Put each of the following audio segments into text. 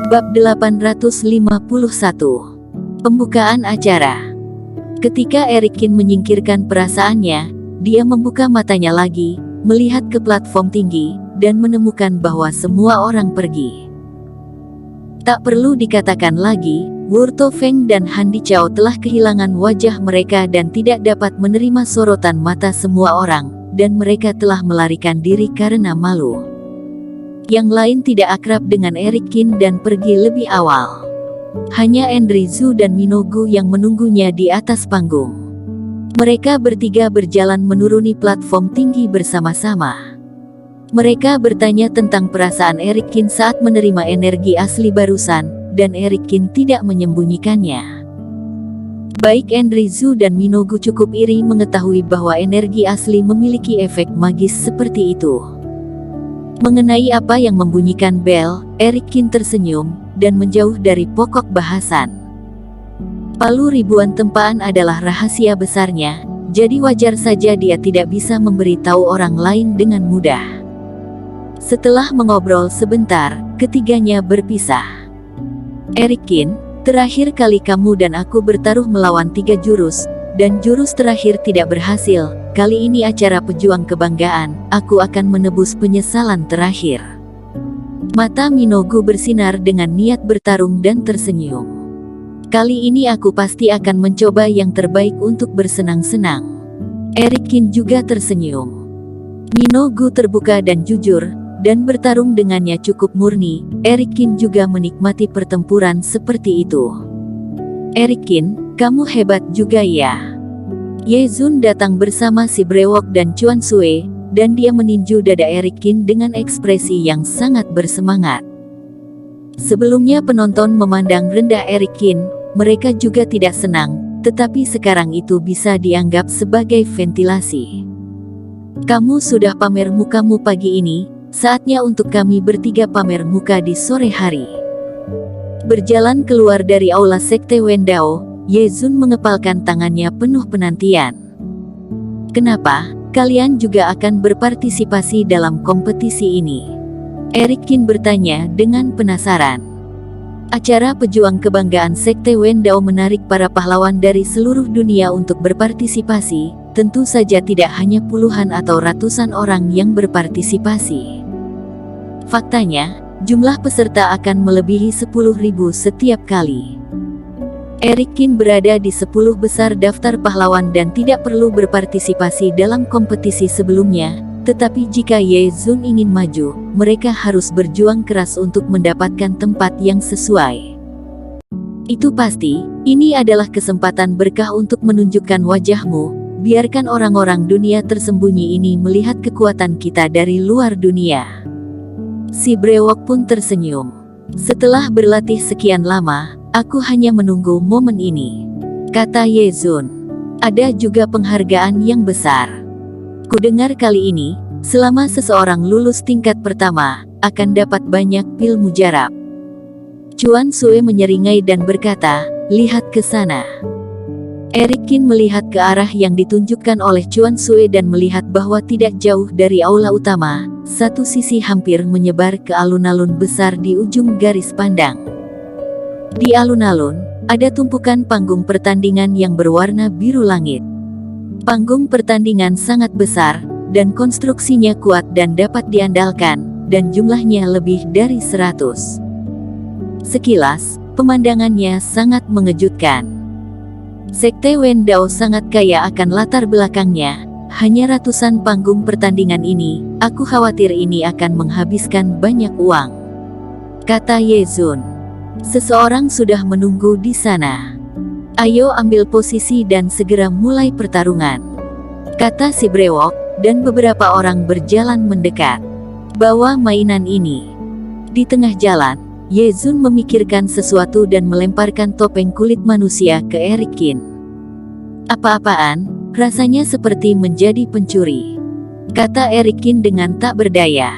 Bab 851. Pembukaan acara. Ketika Erikin menyingkirkan perasaannya, dia membuka matanya lagi, melihat ke platform tinggi, dan menemukan bahwa semua orang pergi. Tak perlu dikatakan lagi, Wu Tofeng dan Han Dichao telah kehilangan wajah mereka dan tidak dapat menerima sorotan mata semua orang, dan mereka telah melarikan diri karena malu. Yang lain tidak akrab dengan Erikin dan pergi lebih awal. Hanya Andrew Zhu dan Minogu yang menunggunya di atas panggung. Mereka bertiga berjalan menuruni platform tinggi bersama-sama. Mereka bertanya tentang perasaan Erikin saat menerima energi asli barusan, dan Erikin tidak menyembunyikannya. Baik Andrew Zhu dan Minogu cukup iri mengetahui bahwa energi asli memiliki efek magis seperti itu. Mengenai apa yang membunyikan bel, Erikin tersenyum, dan menjauh dari pokok bahasan. Palu ribuan tempaan adalah rahasia besarnya, jadi wajar saja dia tidak bisa memberitahu orang lain dengan mudah. Setelah mengobrol sebentar, ketiganya berpisah. Erikin, terakhir kali kamu dan aku bertaruh melawan 3 jurus, dan jurus terakhir tidak berhasil. Kali ini acara pejuang kebanggaan, aku akan menebus penyesalan terakhir. Mata Minogu bersinar dengan niat bertarung dan tersenyum. Kali ini aku pasti akan mencoba yang terbaik untuk bersenang-senang. Erikin juga tersenyum. Minogu terbuka dan jujur, dan bertarung dengannya cukup murni. Erikin juga menikmati pertempuran seperti itu. Erikin, kamu hebat juga ya. Ye Zun datang bersama si Brewok dan Chuan Sue, dan dia meninju dada Erikin dengan ekspresi yang sangat bersemangat. Sebelumnya penonton memandang rendah Erikin, mereka juga tidak senang, tetapi sekarang itu bisa dianggap sebagai ventilasi. Kamu sudah pamer mukamu pagi ini, saatnya untuk kami bertiga pamer muka di sore hari. Berjalan keluar dari aula Sekte Wendao, Ye Zun mengepalkan tangannya penuh penantian. Kenapa, kalian juga akan berpartisipasi dalam kompetisi ini? Erikin bertanya dengan penasaran. Acara pejuang kebanggaan Sekte Wendao menarik para pahlawan dari seluruh dunia untuk berpartisipasi, tentu saja tidak hanya puluhan atau ratusan orang yang berpartisipasi. Faktanya, jumlah peserta akan melebihi 10.000 setiap kali. Erikin berada di 10 besar daftar pahlawan dan tidak perlu berpartisipasi dalam kompetisi sebelumnya, tetapi jika Ye Zun ingin maju, mereka harus berjuang keras untuk mendapatkan tempat yang sesuai. Itu pasti, ini adalah kesempatan berkah untuk menunjukkan wajahmu, biarkan orang-orang dunia tersembunyi ini melihat kekuatan kita dari luar dunia. Si Brewok pun tersenyum. Setelah berlatih sekian lama, aku hanya menunggu momen ini, kata Ye Zun. Ada juga penghargaan yang besar. Kudengar kali ini, selama seseorang lulus tingkat pertama, akan dapat banyak pil mujarab. Chuan Sue menyeringai dan berkata, lihat ke sana. Erikin melihat ke arah yang ditunjukkan oleh Chuan Sue dan melihat bahwa tidak jauh dari aula utama, satu sisi hampir menyebar ke alun-alun besar di ujung garis pandang. Di alun-alun, ada tumpukan panggung pertandingan yang berwarna biru langit. Panggung pertandingan sangat besar, dan konstruksinya kuat dan dapat diandalkan, dan jumlahnya lebih dari 100. Sekilas, pemandangannya sangat mengejutkan. Sekte Wendao sangat kaya akan latar belakangnya, hanya ratusan panggung pertandingan ini, aku khawatir ini akan menghabiskan banyak uang, kata Ye Zun. Seseorang sudah menunggu di sana. Ayo ambil posisi dan segera mulai pertarungan, kata si Brewok, dan beberapa orang berjalan mendekat. Bawa mainan ini. Di tengah jalan, Ye Zun memikirkan sesuatu dan melemparkan topeng kulit manusia ke Erikin. Apa-apaan, rasanya seperti menjadi pencuri, kata Erikin dengan tak berdaya.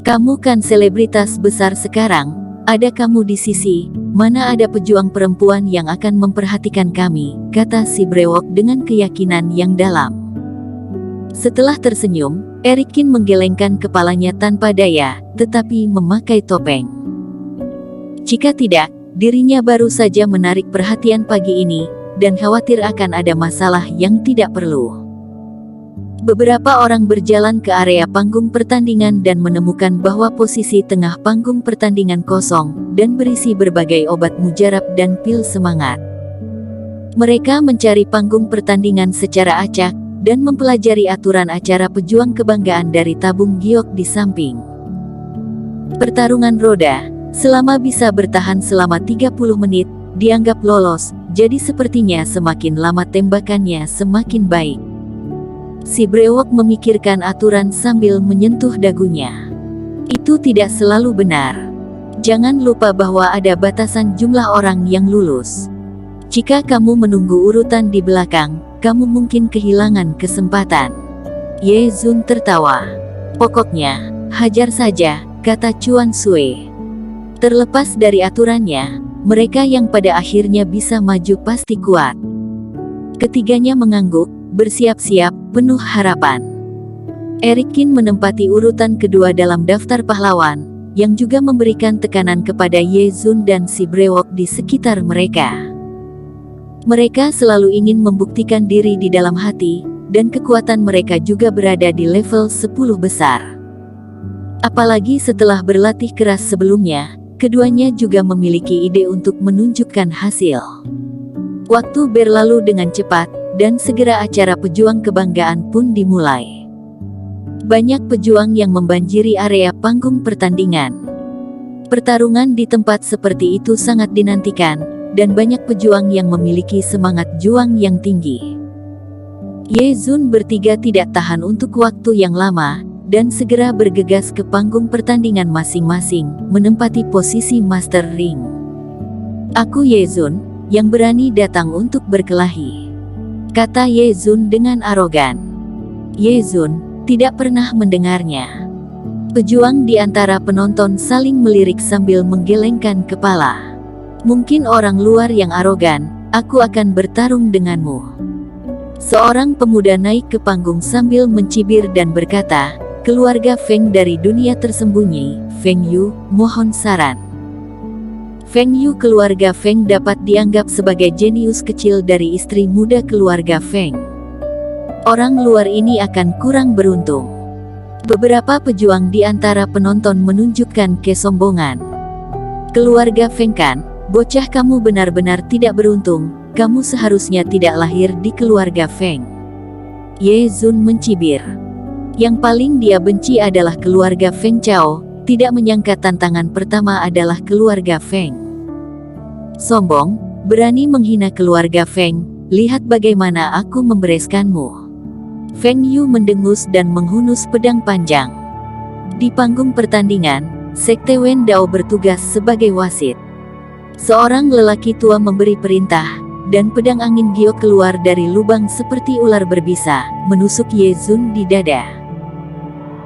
Kamu kan selebritas besar sekarang, ada kamu di sisi, mana ada pejuang perempuan yang akan memperhatikan kami, kata si Brewok dengan keyakinan yang dalam. Setelah tersenyum, Erikin menggelengkan kepalanya tanpa daya, tetapi memakai topeng. Jika tidak, dirinya baru saja menarik perhatian pagi ini, dan khawatir akan ada masalah yang tidak perlu. Beberapa orang berjalan ke area panggung pertandingan dan menemukan bahwa posisi tengah panggung pertandingan kosong, dan berisi berbagai obat mujarab dan pil semangat. Mereka mencari panggung pertandingan secara acak, dan mempelajari aturan acara pejuang kebanggaan dari tabung giok di samping. Pertarungan roda, selama bisa bertahan selama 30 menit, dianggap lolos, jadi sepertinya semakin lama tembakannya semakin baik. Si brewok memikirkan aturan sambil menyentuh dagunya. Itu tidak selalu benar. Jangan lupa bahwa ada batasan jumlah orang yang lulus. Jika kamu menunggu urutan di belakang, kamu mungkin kehilangan kesempatan. Ye Zun tertawa. Pokoknya, hajar saja, kata Chuan Sui. Terlepas dari aturannya, mereka yang pada akhirnya bisa maju pasti kuat. Ketiganya mengangguk, bersiap-siap, penuh harapan. Eric Kin menempati urutan kedua dalam daftar pahlawan, yang juga memberikan tekanan kepada Ye Zun dan si brewok di sekitar mereka. Mereka selalu ingin membuktikan diri di dalam hati, dan kekuatan mereka juga berada di level 10 besar. Apalagi setelah berlatih keras sebelumnya, keduanya juga memiliki ide untuk menunjukkan hasil. Waktu berlalu dengan cepat, dan segera acara pejuang kebanggaan pun dimulai. Banyak pejuang yang membanjiri area panggung pertandingan. Pertarungan di tempat seperti itu sangat dinantikan, dan banyak pejuang yang memiliki semangat juang yang tinggi. Ye Zun bertiga tidak tahan untuk waktu yang lama, dan segera bergegas ke panggung pertandingan masing-masing, menempati posisi Master Ring. Aku Ye Zun, yang berani datang untuk berkelahi, kata Ye Zun dengan arogan. Ye Zun tidak pernah mendengarnya. Pejuang di antara penonton saling melirik sambil menggelengkan kepala. Mungkin orang luar yang arogan, aku akan bertarung denganmu. Seorang pemuda naik ke panggung sambil mencibir dan berkata, keluarga Feng dari dunia tersembunyi, Feng Yu, mohon saran. Feng Yu keluarga Feng dapat dianggap sebagai jenius kecil dari istri muda keluarga Feng. Orang luar ini akan kurang beruntung. Beberapa pejuang di antara penonton menunjukkan kesombongan. Keluarga Feng kan, bocah kamu benar-benar tidak beruntung, kamu seharusnya tidak lahir di keluarga Feng. Ye Zun mencibir. Yang paling dia benci adalah keluarga Feng Chao, tidak menyangka tantangan pertama adalah keluarga Feng. Sombong, berani menghina keluarga Feng, lihat bagaimana aku membereskanmu. Feng Yu mendengus dan menghunus pedang panjang. Di panggung pertandingan, Sekte Wen Dao bertugas sebagai wasit. Seorang lelaki tua memberi perintah, dan pedang angin giok keluar dari lubang seperti ular berbisa, menusuk Ye Zun di dada.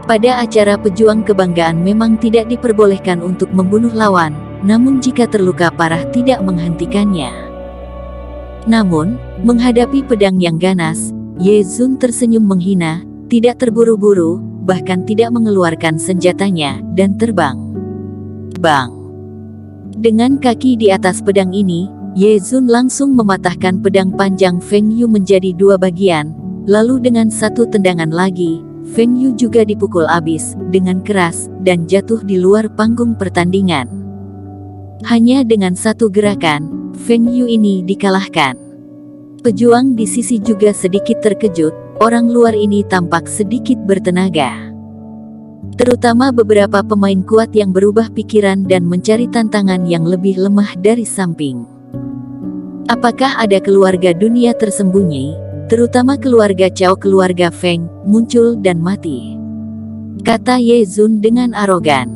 Pada acara pejuang kebanggaan memang tidak diperbolehkan untuk membunuh lawan, namun jika terluka parah tidak menghentikannya. Namun, menghadapi pedang yang ganas, Ye Zun tersenyum menghina, tidak terburu-buru, bahkan tidak mengeluarkan senjatanya, dan terbang. Bang! Dengan kaki di atas pedang ini, Ye Zun langsung mematahkan pedang panjang Feng Yu menjadi dua bagian, lalu dengan satu tendangan lagi, Feng Yu juga dipukul habis, dengan keras, dan jatuh di luar panggung pertandingan. Hanya dengan satu gerakan, Feng Yu ini dikalahkan. Pejuang di sisi juga sedikit terkejut, orang luar ini tampak sedikit bertenaga. Terutama beberapa pemain kuat yang berubah pikiran dan mencari tantangan yang lebih lemah dari samping. Apakah ada keluarga dunia tersembunyi, terutama keluarga Chao keluarga Feng, muncul dan mati? Kata Ye Zun dengan arogan.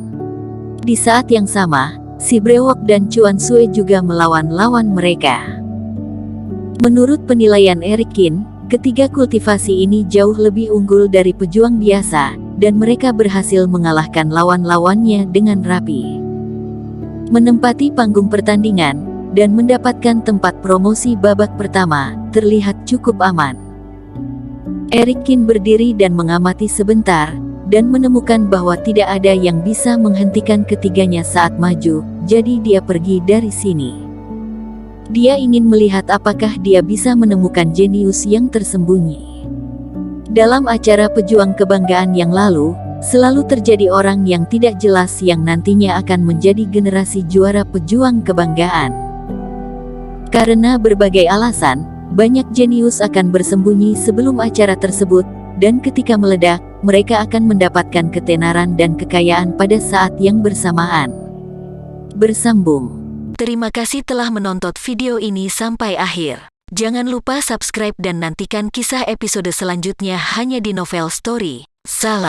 Di saat yang sama, si brewok dan Chuan Sui juga melawan lawan mereka. Menurut penilaian Eric Kin, ketiga kultivasi ini jauh lebih unggul dari pejuang biasa, dan mereka berhasil mengalahkan lawan-lawannya dengan rapi. Menempati panggung pertandingan, dan mendapatkan tempat promosi babak pertama, terlihat cukup aman. Eric Kin berdiri dan mengamati sebentar, dan menemukan bahwa tidak ada yang bisa menghentikan ketiganya saat maju, jadi dia pergi dari sini. Dia ingin melihat apakah dia bisa menemukan jenius yang tersembunyi. Dalam acara pejuang kebanggaan yang lalu, selalu terjadi orang yang tidak jelas yang nantinya akan menjadi generasi juara pejuang kebanggaan. Karena berbagai alasan, banyak jenius akan bersembunyi sebelum acara tersebut, dan ketika meledak, mereka akan mendapatkan ketenaran dan kekayaan pada saat yang bersamaan. Bersambung. Terima kasih telah menonton video ini sampai akhir. Jangan lupa subscribe dan nantikan kisah episode selanjutnya hanya di Novel Story. Salam.